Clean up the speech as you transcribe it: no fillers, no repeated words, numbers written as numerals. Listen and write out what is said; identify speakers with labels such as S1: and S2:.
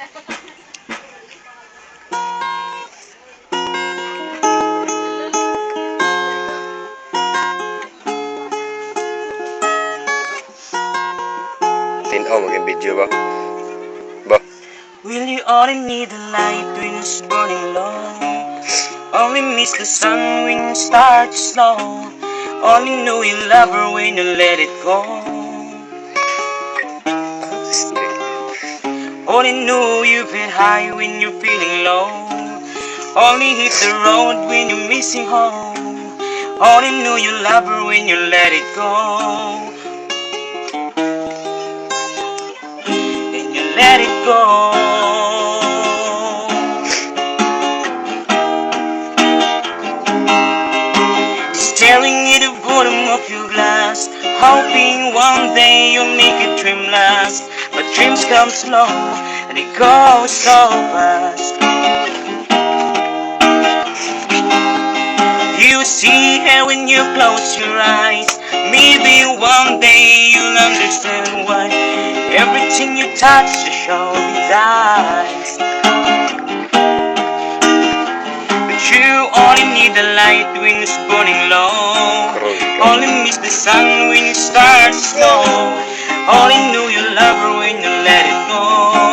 S1: Tinaw maging video ba? Ba?
S2: Will you only need the light when it's burning low? Only miss the sun when you start to slow. Only know you love her when you let it go. Only know you feel high when you're feeling low. Only hit the road when you're missing home. Only know you love her when you let it go. And you let it go. Staring at the bottom of your glass, hoping one day you'll make a dream last. But dreams come slow and they go so fast. You see her when you close your eyes. Maybe one day you'll understand why everything you touch to show dies. But you only need the light when it's burning low. Only miss the sun when you start to slow. Only know you love her when you let it go.